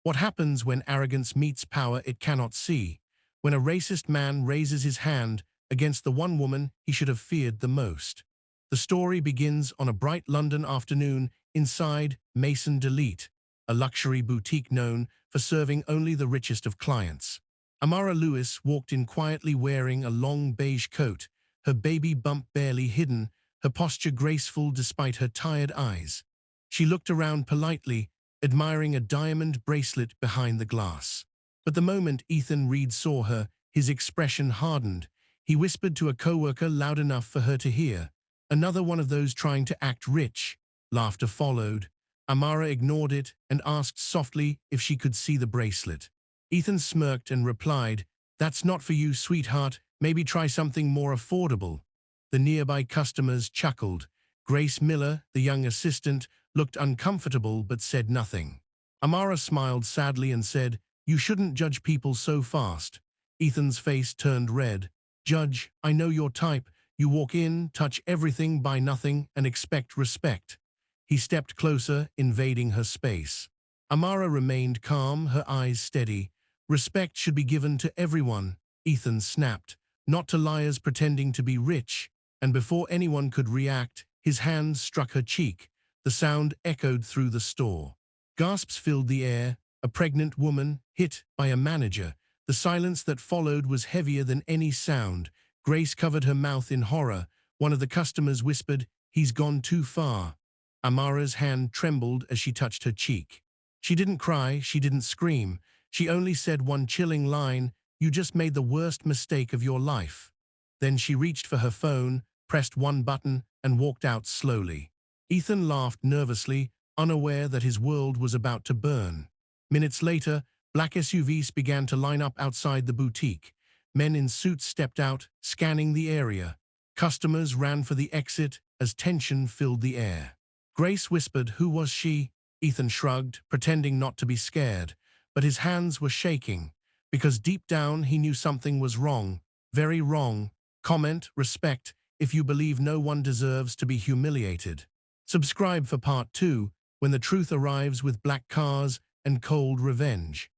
What happens when arrogance meets power it cannot see? When a racist man raises his hand against the one woman he should have feared the most. The story begins on a bright London afternoon inside Mason Delete, a luxury boutique known for serving only the richest of clients. Amara Lewis walked in quietly wearing a long beige coat, her baby bump barely hidden, her posture graceful despite her tired eyes. She looked around politely, admiring a diamond bracelet behind the glass. But the moment Ethan Reed saw her, his expression hardened. He whispered to a coworker loud enough for her to hear. "Another one of those trying to act rich." Laughter followed. Amara ignored it and asked softly if she could see the bracelet. Ethan smirked and replied, "That's not for you, sweetheart. Maybe try something more affordable." The nearby customers chuckled. Grace Miller, the young assistant, looked uncomfortable but said nothing. Amara smiled sadly and said, "You shouldn't judge people so fast." Ethan's face turned red. "Judge, I know your type. You walk in, touch everything, buy nothing, and expect respect." He stepped closer, invading her space. Amara remained calm, her eyes steady. "Respect should be given to everyone," Ethan snapped, "not to liars pretending to be rich." And before anyone could react, his hand struck her cheek. The sound echoed through the store. Gasps filled the air. A pregnant woman, hit by a manager. The silence that followed was heavier than any sound. Grace covered her mouth in horror. One of the customers whispered, "He's gone too far." Amara's hand trembled as she touched her cheek. She didn't cry, she didn't scream. She only said one chilling line, "You just made the worst mistake of your life." Then she reached for her phone, pressed one button, and walked out slowly. Ethan laughed nervously, unaware that his world was about to burn. Minutes later, black SUVs began to line up outside the boutique. Men in suits stepped out, scanning the area. Customers ran for the exit as tension filled the air. Grace whispered, "Who was she?" Ethan shrugged, pretending not to be scared, but his hands were shaking, because deep down he knew something was wrong, very wrong. Comment, respect, if you believe no one deserves to be humiliated. Subscribe for part 2, when the truth arrives with black cars and cold revenge.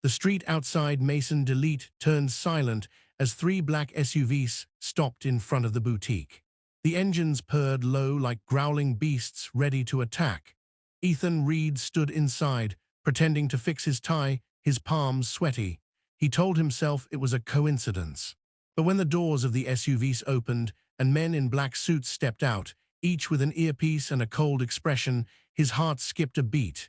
The street outside Mason Delete turned silent as 3 black SUVs stopped in front of the boutique. The engines purred low like growling beasts ready to attack. Ethan Reed stood inside, pretending to fix his tie, his palms sweaty. He told himself it was a coincidence. But when the doors of the SUVs opened and men in black suits stepped out, each with an earpiece and a cold expression, his heart skipped a beat.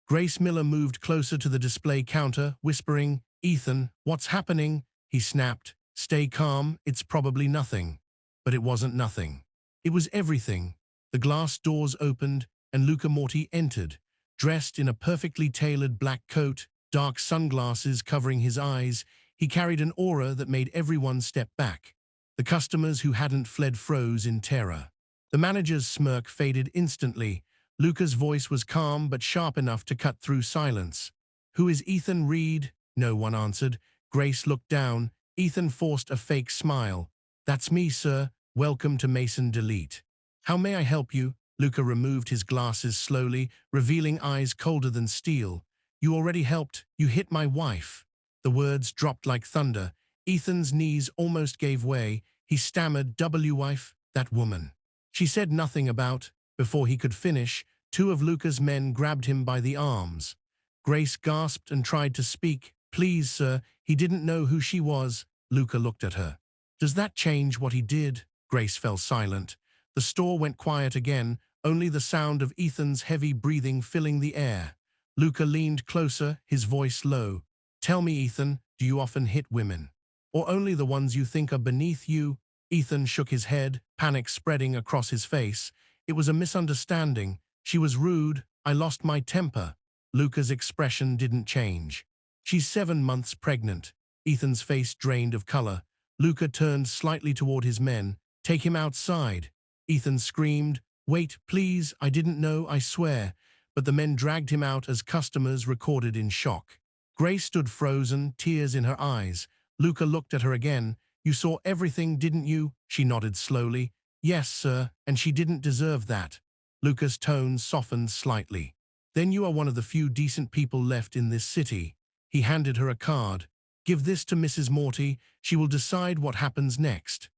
Grace Miller moved closer to the display counter, whispering, "Ethan, what's happening?" He snapped, "Stay calm, it's probably nothing." But it wasn't nothing. It was everything. The glass doors opened, and Luca Morti entered, dressed in a perfectly tailored black coat, dark sunglasses covering his eyes. He carried an aura that made everyone step back. The customers who hadn't fled froze in terror. The manager's smirk faded instantly. Luca's voice was calm but sharp enough to cut through silence. "Who is Ethan Reed?" No one answered. Grace looked down. Ethan forced a fake smile. "That's me, sir. Welcome to Mason Delete." "How may I help you?" Luca removed his glasses slowly, revealing eyes colder than steel. "You already helped. You hit my wife." The words dropped like thunder. Ethan's knees almost gave way. He stammered, "W-wife, that woman." She said nothing about. Before he could finish, 2 of Luca's men grabbed him by the arms. Grace gasped and tried to speak. "Please, sir, he didn't know who she was." Luca looked at her. "Does that change what he did?" Grace fell silent. The store went quiet again, only the sound of Ethan's heavy breathing filling the air. Luca leaned closer, his voice low. "Tell me, Ethan, do you often hit women? Or only the ones you think are beneath you?" Ethan shook his head, panic spreading across his face. "It was a misunderstanding. She was rude. I lost my temper." Luca's expression didn't change. "She's 7 months pregnant." Ethan's face drained of color. Luca turned slightly toward his men. "Take him outside." Ethan screamed, "Wait, please, I didn't know, I swear." But the men dragged him out as customers recorded in shock. Grace stood frozen, tears in her eyes. Luca looked at her again. "You saw everything, didn't you?" She nodded slowly. "Yes, sir, and she didn't deserve that." Luca's tone softened slightly. Then you are one of the few decent people left in this city. He handed her a card. Give this to Mrs. Morty. She will decide what happens next.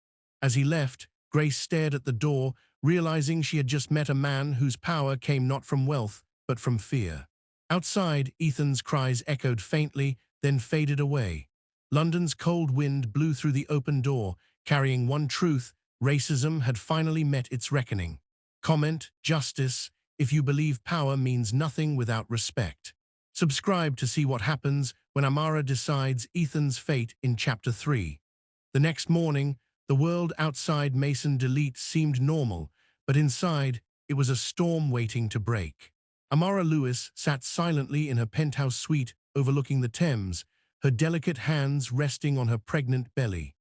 As he left, Grace stared at the door, realizing she had just met a man whose power came not from wealth, but from fear. Outside, Ethan's cries echoed faintly, then faded away. London's cold wind blew through the open door, carrying one truth: racism had finally met its reckoning. Comment, justice, if you believe power means nothing without respect. Subscribe to see what happens when Amara decides Ethan's fate in Chapter 3. The next morning, the world outside Mason Delete seemed normal, but inside, it was a storm waiting to break. Amara Lewis sat silently in her penthouse suite overlooking the Thames, her delicate hands resting on her pregnant belly.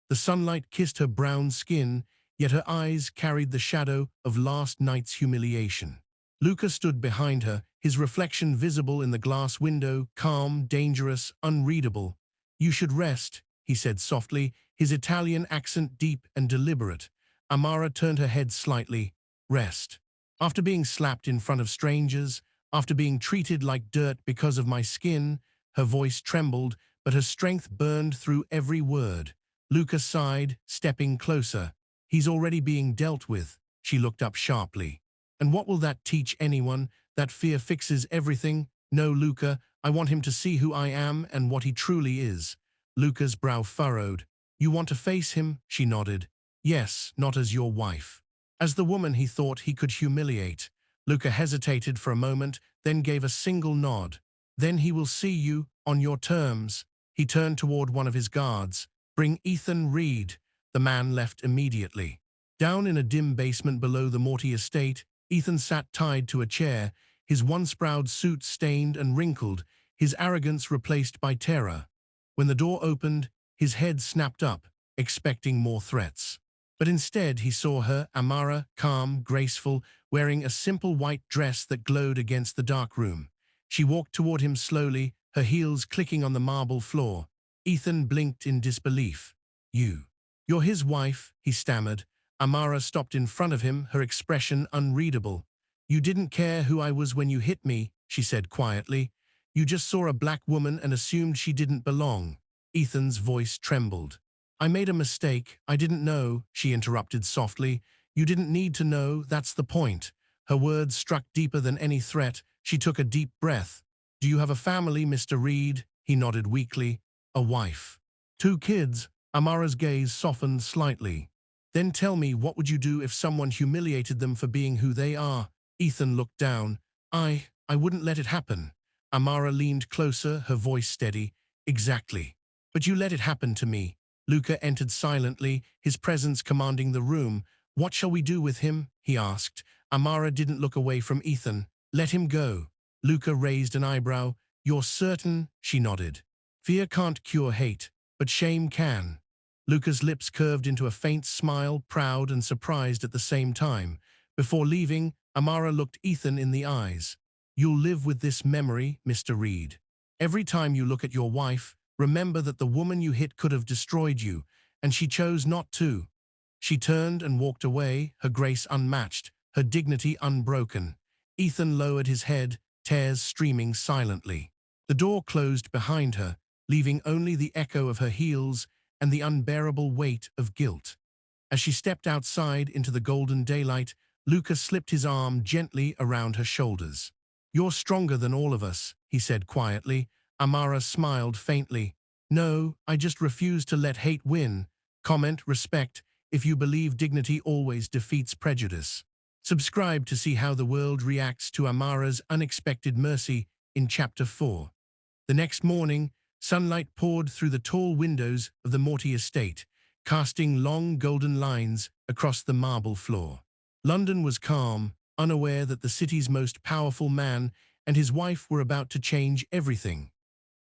The sunlight kissed her brown skin, yet her eyes carried the shadow of last night's humiliation. Luca stood behind her, his reflection visible in the glass window, calm, dangerous, unreadable. "You should rest," he said softly, his Italian accent deep and deliberate. Amara turned her head slightly. "Rest. After being slapped in front of strangers, after being treated like dirt because of my skin," her voice trembled, but her strength burned through every word. Luca sighed, stepping closer. "He's already being dealt with." She looked up sharply. "And what will that teach anyone? That fear fixes everything? No, Luca, I want him to see who I am and what he truly is." Luca's brow furrowed. "You want to face him?" She nodded. "Yes, not as your wife. As the woman he thought he could humiliate." Luca hesitated for a moment, then gave a single nod. "Then he will see you, on your terms." He turned toward one of his guards. "Bring Ethan Reed." The man left immediately. Down in a dim basement below the Morty estate, Ethan sat tied to a chair, his once-proud suit stained and wrinkled, his arrogance replaced by terror. When the door opened, his head snapped up, expecting more threats. But instead he saw her, Amara, calm, graceful, wearing a simple white dress that glowed against the dark room. She walked toward him slowly, her heels clicking on the marble floor. Ethan blinked in disbelief. You're his wife," he stammered. Amara stopped in front of him, her expression unreadable. "You didn't care who I was when you hit me," she said quietly. "You just saw a black woman and assumed she didn't belong." Ethan's voice trembled. "I made a mistake. I didn't know," she interrupted softly. "You didn't need to know, that's the point." Her words struck deeper than any threat. She took a deep breath. "Do you have a family, Mr. Reed?" He nodded weakly. "A wife. 2 kids." Amara's gaze softened slightly. "Then tell me, what would you do if someone humiliated them for being who they are?" Ethan looked down. I wouldn't let it happen." Amara leaned closer, her voice steady. "Exactly. But you let it happen to me." Luca entered silently, his presence commanding the room. "What shall we do with him?" he asked. Amara didn't look away from Ethan. "Let him go." Luca raised an eyebrow. "You're certain?" She nodded. "Fear can't cure hate, but shame can." Luca's lips curved into a faint smile, proud and surprised at the same time. Before leaving, Amara looked Ethan in the eyes. "You'll live with this memory, Mr. Reed. Every time you look at your wife, remember that the woman you hit could have destroyed you, and she chose not to." She turned and walked away, her grace unmatched, her dignity unbroken. Ethan lowered his head, tears streaming silently. The door closed behind her, leaving only the echo of her heels and the unbearable weight of guilt. As she stepped outside into the golden daylight, Luca slipped his arm gently around her shoulders. "You're stronger than all of us," he said quietly. Amara smiled faintly. "No, I just refuse to let hate win." Comment, respect, if you believe dignity always defeats prejudice. Subscribe to see how the world reacts to Amara's unexpected mercy in Chapter 4. The next morning, sunlight poured through the tall windows of the Morty estate, casting long golden lines across the marble floor. London was calm, unaware that the city's most powerful man and his wife were about to change everything.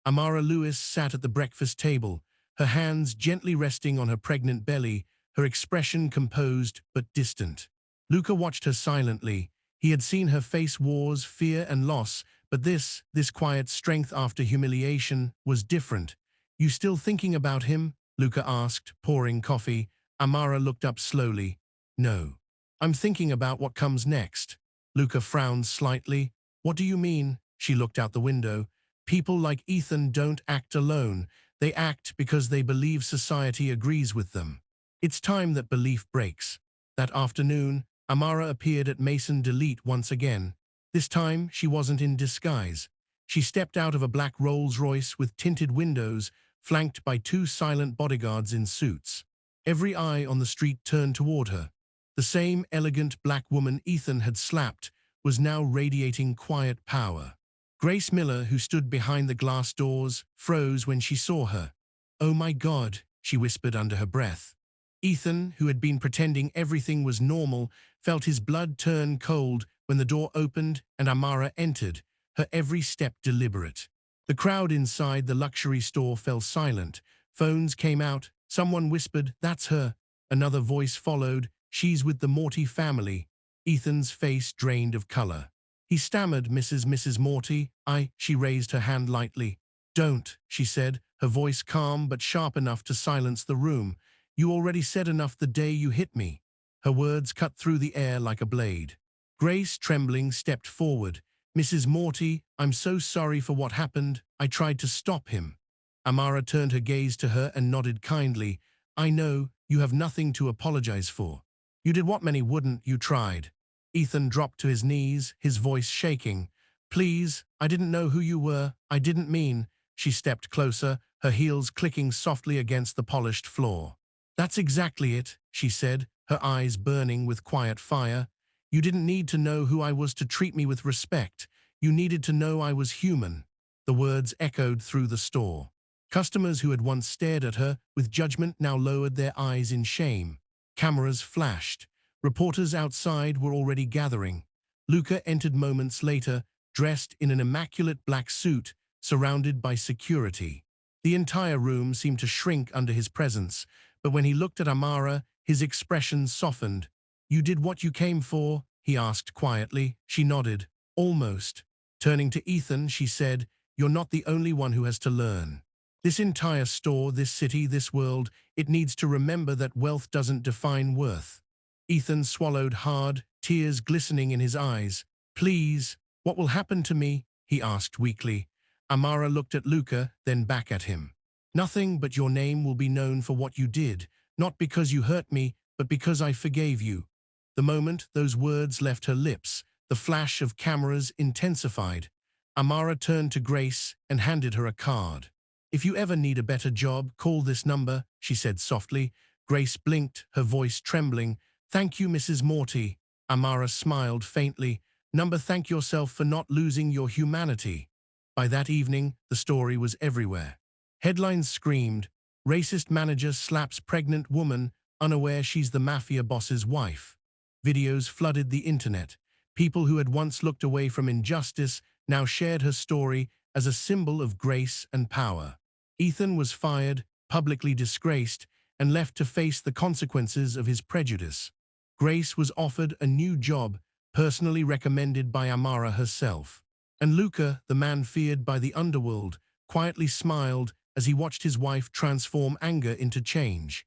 Amara Lewis sat at the breakfast table, her hands gently resting on her pregnant belly, her expression composed but distant. Luca watched her silently. He had seen her face wars, fear, and loss, but this quiet strength after humiliation was different. "You still thinking about him?" Luca asked, pouring coffee. Amara looked up slowly. "No. I'm thinking about what comes next." Luca frowned slightly. What do you mean? She looked out the window. People like Ethan don't act alone. They act because they believe society agrees with them. It's time that belief breaks. That afternoon, Amara appeared at Mason Delete once again. This time, she wasn't in disguise. She stepped out of a black Rolls-Royce with tinted windows, flanked by two silent bodyguards in suits. Every eye on the street turned toward her. The same elegant black woman Ethan had slapped was now radiating quiet power. Grace Miller, who stood behind the glass doors, froze when she saw her. "Oh my God," she whispered under her breath. Ethan, who had been pretending everything was normal, felt his blood turn cold when the door opened and Amara entered, her every step deliberate. The crowd inside the luxury store fell silent. Phones came out. Someone whispered, "That's her." Another voice followed, "She's with the Morty family." Ethan's face drained of color. He stammered, Mrs. Morty, She raised her hand lightly. "Don't," she said, her voice calm but sharp enough to silence the room. "You already said enough the day you hit me." Her words cut through the air like a blade. Grace, trembling, stepped forward. "Mrs. Morty, I'm so sorry for what happened. I tried to stop him." Amara turned her gaze to her and nodded kindly. "I know, you have nothing to apologize for. You did what many wouldn't, you tried." Ethan dropped to his knees, his voice shaking. "Please, I didn't know who you were. I didn't mean." She stepped closer, her heels clicking softly against the polished floor. "That's exactly it," she said, her eyes burning with quiet fire. "You didn't need to know who I was to treat me with respect. You needed to know I was human." The words echoed through the store. Customers who had once stared at her with judgment now lowered their eyes in shame. Cameras flashed. Reporters outside were already gathering. Luca entered moments later, dressed in an immaculate black suit, surrounded by security. The entire room seemed to shrink under his presence, but when he looked at Amara, his expression softened. "You did what you came for?" he asked quietly. She nodded. "Almost." Turning to Ethan, she said, "You're not the only one who has to learn. This entire store, this city, this world, it needs to remember that wealth doesn't define worth." Ethan swallowed hard, tears glistening in his eyes. "Please, what will happen to me?" he asked weakly. Amara looked at Luca, then back at him. "Nothing, but your name will be known for what you did, not because you hurt me, but because I forgave you." The moment those words left her lips, the flash of cameras intensified. Amara turned to Grace and handed her a card. "If you ever need a better job, call this number," she said softly. Grace blinked, her voice trembling. "Thank you, Mrs. Morty." Amara smiled faintly. "Number, thank yourself for not losing your humanity." By that evening, the story was everywhere. Headlines screamed, "Racist manager slaps pregnant woman, unaware she's the mafia boss's wife." Videos flooded the internet. People who had once looked away from injustice now shared her story as a symbol of grace and power. Ethan was fired, publicly disgraced, and left to face the consequences of his prejudice. Grace was offered a new job, personally recommended by Amara herself. And Luca, the man feared by the underworld, quietly smiled as he watched his wife transform anger into change.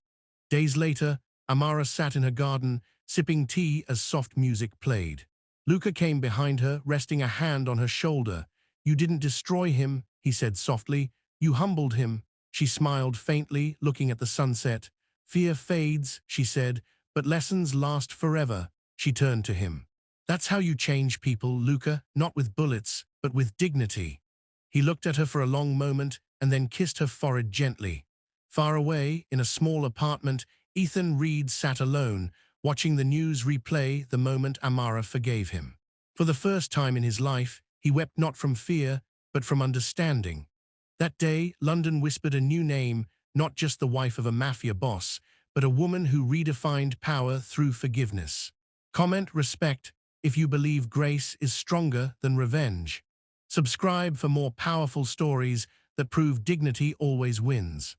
Days later, Amara sat in her garden, sipping tea as soft music played. Luca came behind her, resting a hand on her shoulder. "You didn't destroy him," he said softly. "You humbled him." She smiled faintly, looking at the sunset. "Fear fades," she said, "but lessons last forever." She turned to him. "That's how you change people, Luca, not with bullets, but with dignity." He looked at her for a long moment and then kissed her forehead gently. Far away, in a small apartment, Ethan Reed sat alone, watching the news replay the moment Amara forgave him. For the first time in his life, he wept not from fear, but from understanding. That day, London whispered a new name, not just the wife of a mafia boss, but a woman who redefined power through forgiveness. Comment respect if you believe grace is stronger than revenge. Subscribe for more powerful stories that prove dignity always wins.